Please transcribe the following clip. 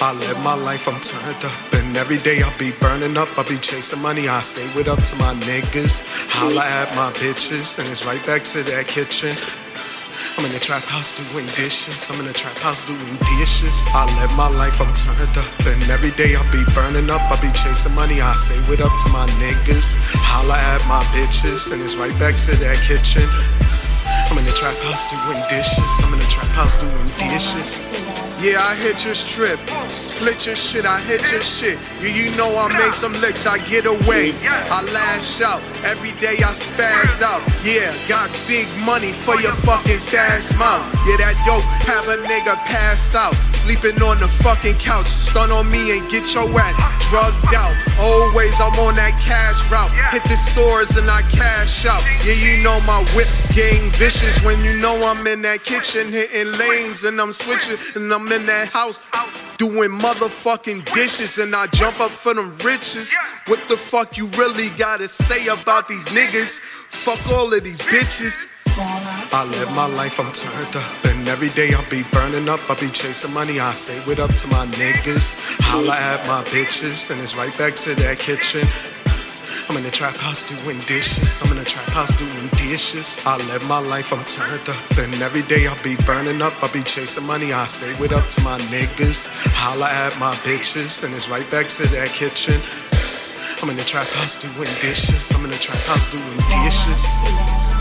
I live my life, I'm turned up. And every day I be burning up, I be chasing money. I say what up to my niggas, holla at my bitches, and it's right back to that kitchen. I'm in the trap house doing dishes. I'm in the trap house doing dishes. I live my life, I'm turned up. And every day I be burning up, I be chasing money. I say what up to my niggas, holla at my bitches, and it's right back to that kitchen. I'm in the trap house doing dishes. I'm in the trap house doing dishes. Yeah, I hit your strip, split your shit, I hit your shit. You know I make some licks, I get away, I lash out, every day I spaz out. Yeah, got big money for your fucking fast mouth. Yeah, that dope have a nigga pass out, sleeping on the fucking couch. Stun on me and get your ass drugged out. Always I'm on that cash route, hit the stores and I cash out. Yeah, you know my whip game vicious when you know I'm in that kitchen hitting lanes and I'm switching and I'm in that house doing motherfucking dishes and I jump up for them riches. What the fuck you really gotta say about these niggas? Fuck all of these bitches. I live my life, I'm turned up. And every day I be burning up, I be chasing money. I say what up to my niggas, holla at my bitches, and it's right back to that kitchen. I'm in the trap house doing dishes. I'm in the trap house doing dishes. I live my life, I'm turned up. And every day I be burning up, I be chasing money. I say what up to my niggas, holla at my bitches, and it's right back to that kitchen. I'm in the trap house doing dishes. I'm in the trap house doing dishes.